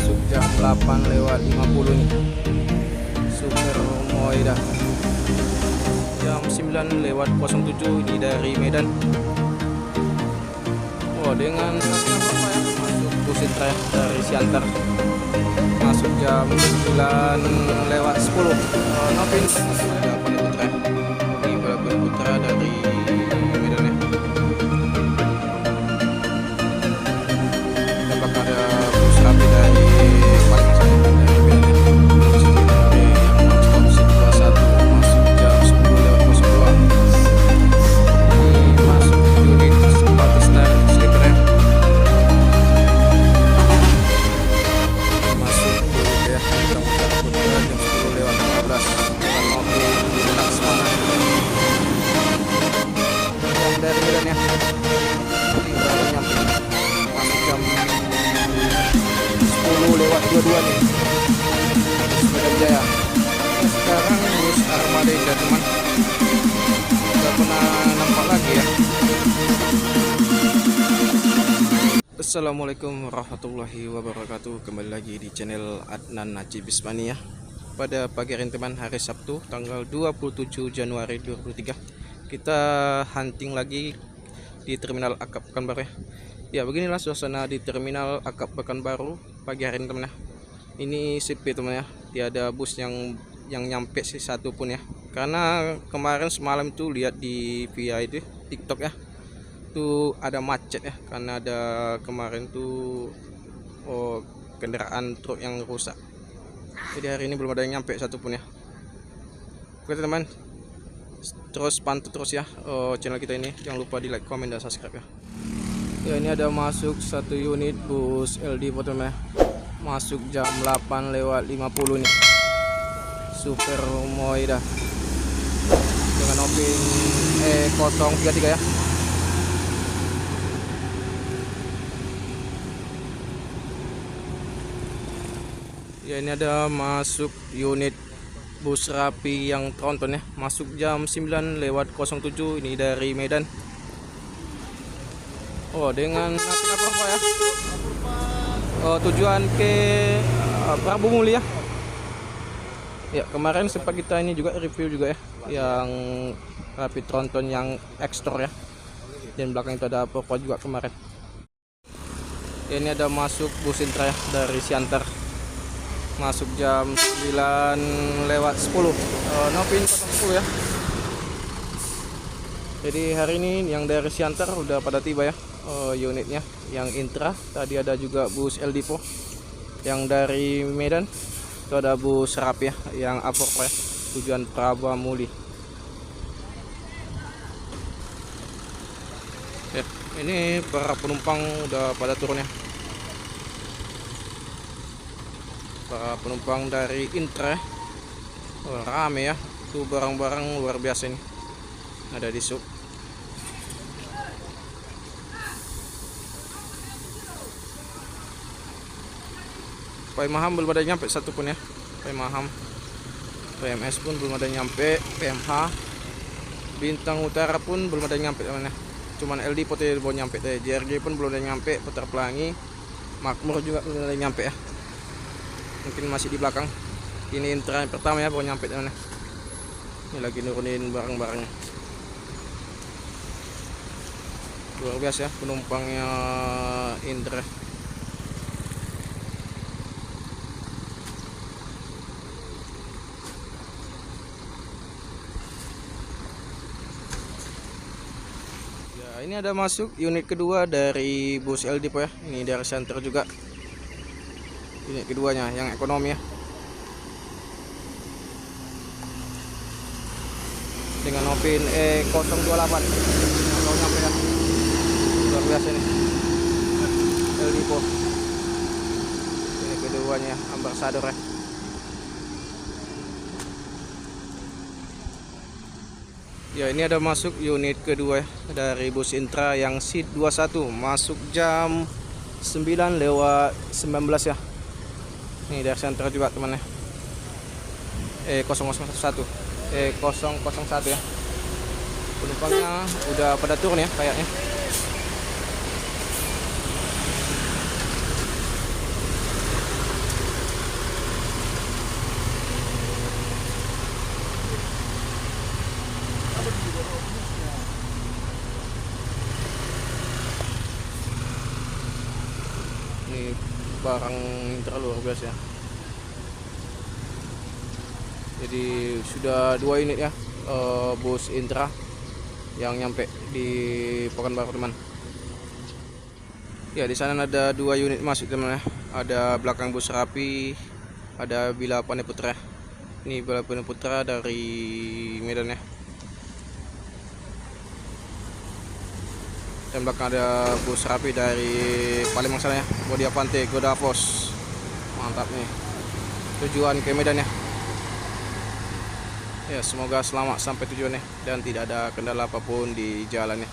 masuk jam 8:50 nih. Super Moeda jam 9:07 ini dari Medan. Oh, dengan apa ya, masuk bus Intra dari Siantar masuk jam 9:10. Novin ada Putra ini Balapin Putra dari Medan ya. Apakah ada bus rapi dari Palembang saya dari Medan ya. Yang non-stop seat 21 masuk jam 10:02. Ini masuk unit Batistar Sleeper ya. Masuk dulu ya Putra Putra jam 10:15 dengan mobil Laksmana yang dari Medan ya. Tinggal nyampe masuk jam 10:22 nih Medan Jaya. Sekarang bus Armada Indah teman udah pernah nampak lagi ya. Assalamualaikum warahmatullahi wabarakatuh. Kembali lagi di channel Adnan Najib Bismani ya. Pada pagi hari teman, hari Sabtu tanggal 27 Januari 2023, kita hunting lagi di Terminal Akap Pekanbaru ya. Ya, beginilah suasana di Terminal Akap Pekanbaru pagi hari ini teman ya. Ini sepi teman ya, tiada bus yang nyampe sih satu pun ya. Karena kemarin semalam itu lihat di via itu TikTok ya, tuh ada macet ya, karena ada kemarin tuh kendaraan truk yang rusak. Jadi hari ini belum ada yang nyampe satu pun ya. Oke teman, terus pantau terus ya channel kita ini, jangan lupa di like, komen, dan subscribe ya. Ya, ini ada masuk satu unit bus LD teman ya, masuk jam 8:50 nih. Super Moeda dengan Opin E033 ya. Ya, ini ada masuk unit bus rapi yang tronton ya, masuk jam 9:07 ini dari Medan. Oh, dengan apa ya, tujuan ke Prabu Muli ya. Ya, kemarin sempat kita ini juga review juga ya, yang rapi tronton yang ekstra ya, dan belakang itu ada Purko juga kemarin. Ya, ini ada masuk bus Intra ya dari Siantar, masuk jam 9:10. Novin 010 ya. Jadi hari ini yang dari Siantar udah pada tiba ya, unitnya yang Intra. Tadi ada juga bus El Dipo yang dari Medan. Itu ada bus rapi ya yang Apor ya, tujuan Prabu Muli. Ya, ini para penumpang udah pada turun ya. Para penumpang dari Intra rame ya, tuh barang-barang luar biasa ini ada di sub. Maham belum ada nyampe satu pun ya. Maham, PMS pun belum ada nyampe. PMH Bintang Utara pun belum ada nyampe teman ya. Cuman LD Pote belum nyampe, JRG pun belum ada nyampe. Putar Pelangi, Makmur juga belum ada nyampe ya, mungkin masih di belakang. Ini Intra yang pertama ya, baru nyampe teman. Ini lagi nurunin barang-barangnya. Luar biasa ya penumpangnya Intra. Ya, ini ada masuk unit kedua dari bus El Dipo ya. Ini dari center juga. Unit keduanya yang ekonomi ya, dengan Opin E028 kalau nyampe ya. Luar biasa nih El Dipo. Ini keduanya Ambassador ya. Ya, ini ada masuk unit kedua ya dari bus Intra yang seat 21, masuk jam 9:19 ya. Ini dari center juga teman ya. E001 ya. Penumpangnya udah pada turun ya kayaknya. Ini barang terlalu luar biasa ya. Jadi sudah 2 unit ya, bus Intra yang nyampe di Pekanbaru teman. Ya, di sana ada 2 unit masuk teman ya. Ada belakang bus Rapi, ada Bila Pane Putra. Ini Bila Pane Putra dari Medan ya. Dan belakang ada bus Rapi dari Palembang sana ya. Bodi Avante, Godavos. Mantap nih. Tujuan ke Medan ya. Ya, semoga selamat sampai tujuannya dan tidak ada kendala apapun di jalannya.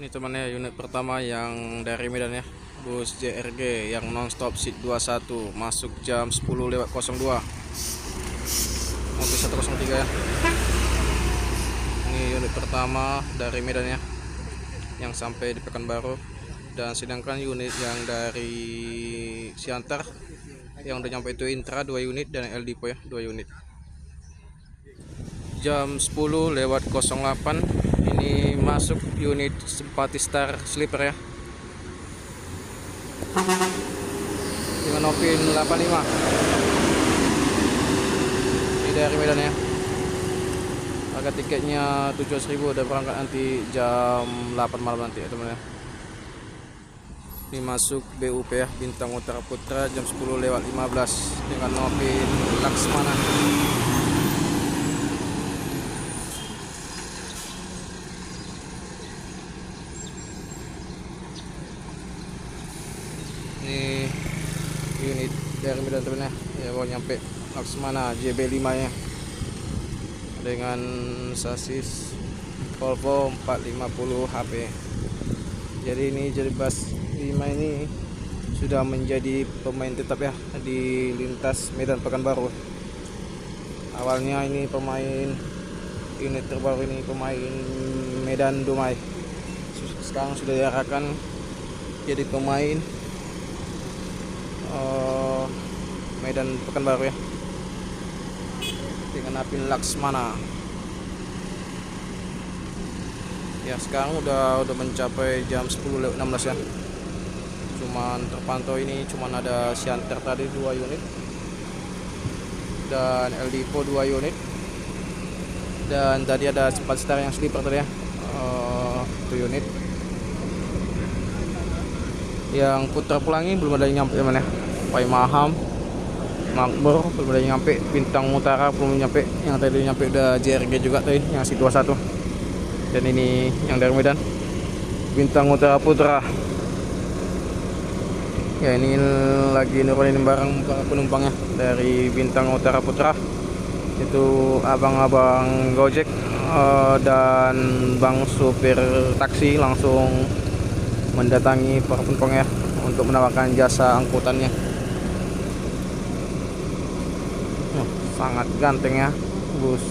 Ini temannya unit pertama yang dari Medan ya. Bus JRG yang nonstop seat 21 masuk jam 10:02. Mobil 103 ya. Ini unit pertama dari Medan ya, yang sampai di Pekanbaru. Dan sedangkan unit yang dari Siantar yang udah nyampe itu Intra 2 unit dan El Dipo ya 2 unit. Jam 10:08 ini masuk unit Simpati Star Sleeper ya, dengan Novin 85. Ini dari Medan ya. Harga tiketnya 700.000, udah berangkat nanti jam 8 malam nanti ya teman ya. Ini masuk BUP ya, Bintang Utara Putra jam 10:15 dengan Novin Laksmana. Ini unit dari Medan teman ya, baru nyampe Laksmana JB5 ya, dengan sasis Volvo 450 HP. Jadi ini Jelibas 5 ini sudah menjadi pemain tetap ya di lintas Medan Pekanbaru. Awalnya ini pemain unit terbaru ini pemain Medan Dumai, sekarang sudah diarahkan jadi pemain Medan Pekanbaru ya, dengan Napin Laksmana. Ya, sekarang udah mencapai jam 10:16 ya. Cuman terpantau ini cuman ada Siantar tadi 2 unit dan El Dipo 2 unit, dan tadi ada Cepat Star yang sleeper tadi ya, 1 unit. Yang Putra Pelangi belum ada yang nyampe mana ya. Pai Maham, Makmur belum ada yang nyampe. Bintang Utara belum nyampe. Yang tadi nyampe udah JRG juga tadi, yang si 21. Dan ini yang dari Medan, Bintang Utara Putra. Ya, ini lagi nurunin barang para penumpangnya dari Bintang Utara Putra. Itu abang-abang Gojek dan bang supir taksi langsung mendatangi para penumpangnya untuk menawarkan jasa angkutannya. Sangat ganteng ya bus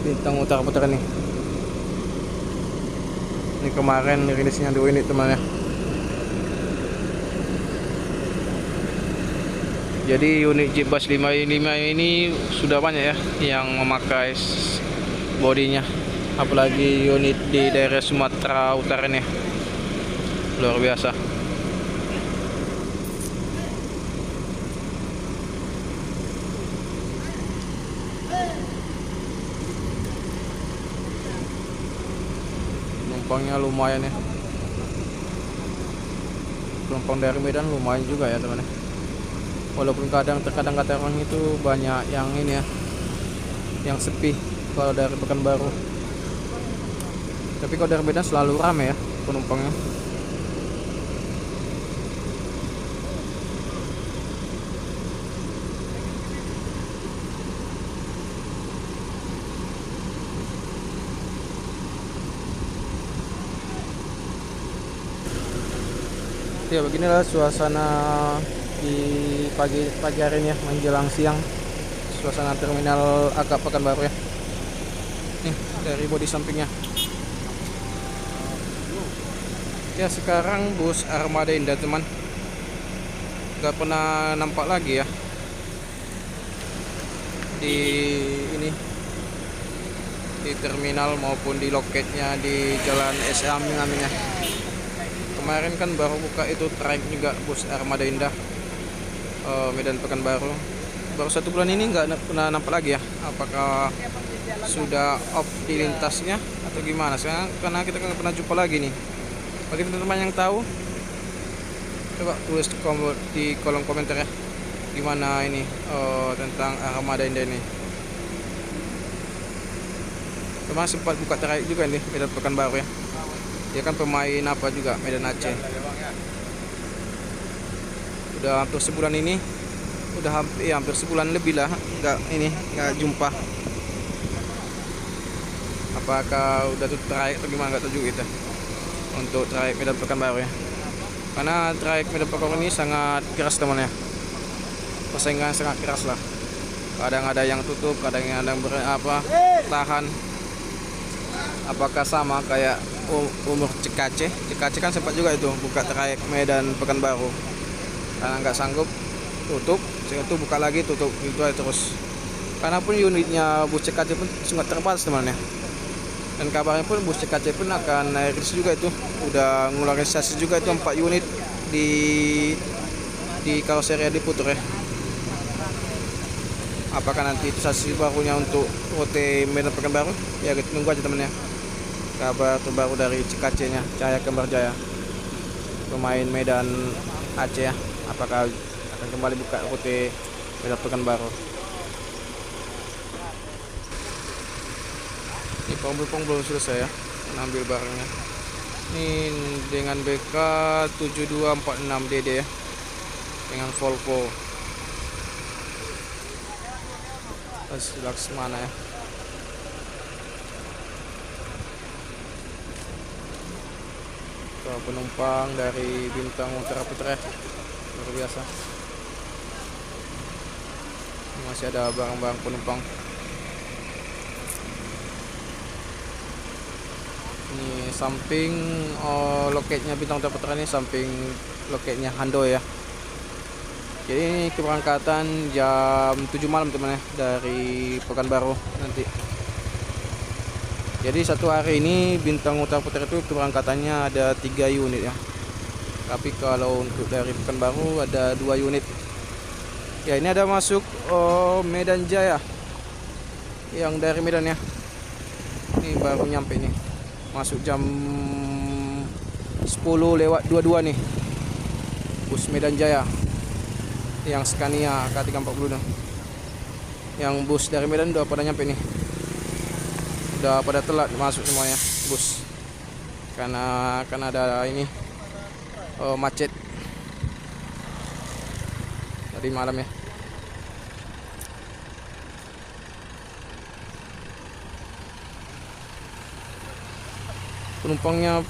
Bintang Utara Putra nih. Ini kemarin rilisnya 2 unit teman ya. Jadi unit Jelibas 5 ini sudah banyak ya yang memakai bodinya, apalagi unit di daerah Sumatera Utara nih, luar biasa. Penumpangnya lumayan ya, penumpang dari Medan lumayan juga ya teman ya. Walaupun terkadang kata orang itu banyak yang ini ya, yang sepi kalau dari Pekanbaru. Tapi kalau dari Medan selalu ramai ya penumpangnya. Ya, beginilah suasana di pagi hari ini ya, menjelang siang, suasana terminal agak Pekanbaru ya. Nih dari bodi sampingnya. Ya, sekarang bus Armada Indah teman, gak pernah nampak lagi ya di ini di terminal maupun di loketnya di Jalan SA Amin ya. Kemarin kan baru buka itu trayek juga bus Armada Indah Medan Pekanbaru. Baru 1 bulan ini nggak pernah nampak lagi ya. Apakah sudah off di lintasnya atau gimana? Sekarang karena kita nggak pernah jumpa lagi nih. Bagi teman-teman yang tahu, coba tulis di kolom komentar ya, gimana ini tentang Armada Indah ini. Kemarin sempat buka trayek juga nih Medan Pekanbaru ya. Dia kan pemain apa juga Medan Aceh. Udah hampir sebulan ini, udah hampir sebulan lebih lah nggak jumpa. Apakah udah tutup trayek atau gimana, nggak tahu juga kita untuk trayek Medan Pekanbaru ya. Karena trayek Medan Pekanbaru ini sangat keras teman ya, persaingan sangat keras lah. Kadang ada yang tutup, kadang ada yang tahan. Apakah sama kayak umur Cikace kan sempat juga itu buka trayek Medan Pekanbaru, karena nggak sanggup tutup, itu buka lagi tutup, itu aja terus. Karena pun unitnya bus Cikace pun sangat terbatas teman ya. Dan kabarnya pun bus Cikace pun akan rilis juga itu, udah ngeluarin chassis juga itu 4 unit di karoseri diputer ya. Apakah nanti itu chassis barunya untuk rute Medan Pekanbaru? Ya kita tunggu aja temennya. Kabar terbaru dari Cikace-nya, Cahaya Kembar Jaya, pemain Medan Aceh ya. Apakah akan kembali buka rute Medan Pekanbaru? Ini pom belum selesai ya, mengambil barangnya. Ini dengan BK 7246DD ya, dengan Volvo Laksmana ya. Penumpang dari Bintang Utara Putra ya, luar biasa. Ini masih ada barang-barang penumpang. Ini samping loketnya Bintang Utara Putra, ini samping loketnya Handoyo ya. Jadi ini keberangkatan jam 7 malam teman ya, dari Pekanbaru nanti. Jadi satu hari ini Bintang Utara Putra itu keberangkatannya ada 3 unit ya. Tapi kalau untuk dari Pekanbaru ada 2 unit. Ya ini ada masuk Medan Jaya, yang dari Medan ya. Ini baru nyampe nih, masuk jam 10:22 nih, bus Medan Jaya yang Scania K340 nih. Yang bus dari Medan udah pada nyampe nih, udah pada telat masuk semuanya bus, karena ada ini macet tadi malam ya. Penumpangnya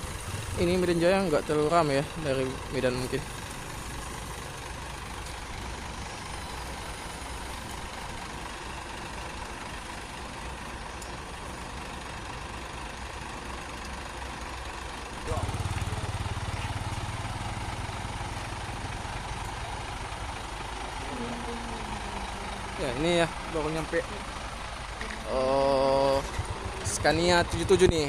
ini Medan Jaya nggak terlalu ramai ya, dari Medan mungkin. Ya ini ya baru nyampe Scania 77 nih,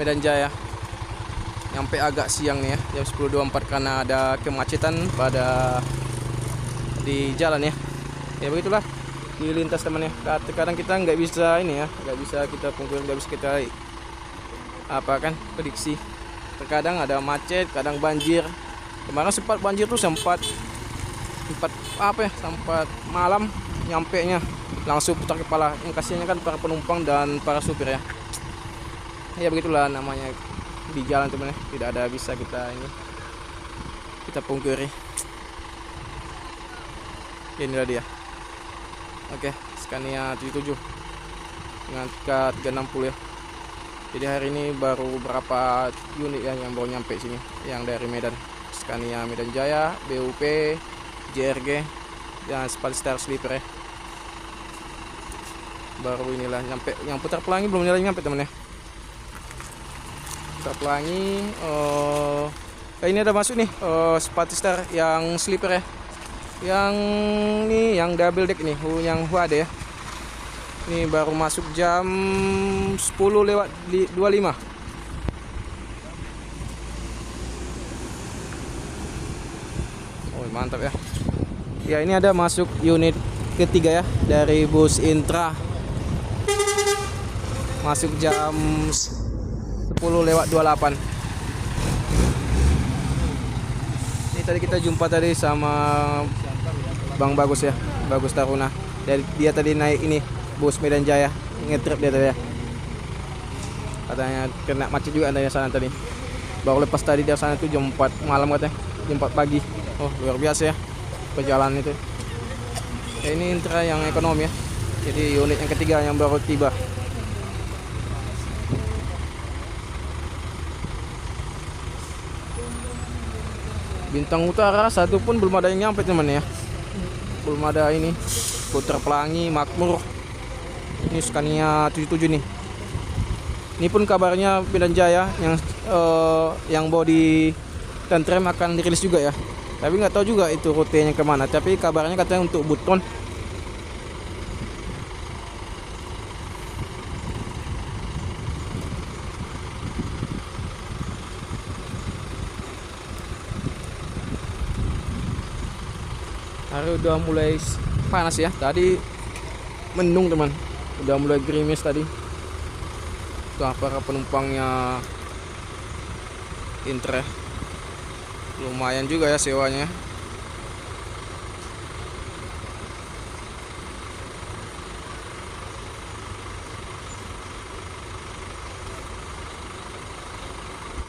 Medan Jaya. Nyampe agak siang nih ya, jam 10.24 karena ada kemacetan di jalan ya. Ya begitulah di lintas teman ya. Kadang kita nggak bisa ini ya, nggak bisa kita pungkiri, nggak bisa kita prediksi. Terkadang ada macet, kadang banjir. Kemarin sempat banjir tuh sempat malam nyampe nya langsung putar kepala. Yang kasihannya kan para penumpang dan para supir ya. Ya begitulah namanya di jalan teman ya, tidak ada bisa kita pungkiri. Inilah dia. Oke, Scania 77 dengan K360 ya. Jadi hari ini baru berapa unit ya yang baru nyampe sini, yang dari Medan. Scania Medan Jaya, BUP, JRG, dan Spalstar Sleeper ya. Baru inilah nyampe. Yang putar pelangi belum nyampe teman ya. Putar pelangi ini ada masuk nih Spalstar yang sleeper ya. Yang double deck nih, yang HUAD ya. Ini baru masuk jam 10:25. Oh, mantap ya. Ya, ini ada masuk unit ketiga ya dari bus Intra. Masuk jam 10:28. Ini tadi kita jumpa tadi sama Bang Bagus ya, Bagus Taruna. Dia tadi naik ini bus Medan Jaya, ngetrip dia tadi ya. Katanya kena macet juga antara sana tadi. Baru lepas tadi dari sana tuh jam 4 malam katanya, jam 4 pagi. Oh, luar biasa ya perjalanan itu. Ya, ini Intra yang ekonomi ya. Jadi unit yang ketiga yang baru tiba. Bintang Utara satu pun belum ada yang nyampe teman ya. Belum ada ini Putra Pelangi, Makmur. Ini Scania 77 nih. Ini pun kabarnya Medan Jaya yang body dan tram akan dirilis juga ya. Tapi nggak tahu juga itu rutenya kemana. Tapi kabarnya katanya untuk Buton. Hari udah mulai panas ya. Tadi mendung teman. Udah mulai gerimis tadi. Tuh para penumpangnya Intra. Lumayan juga ya sewanya.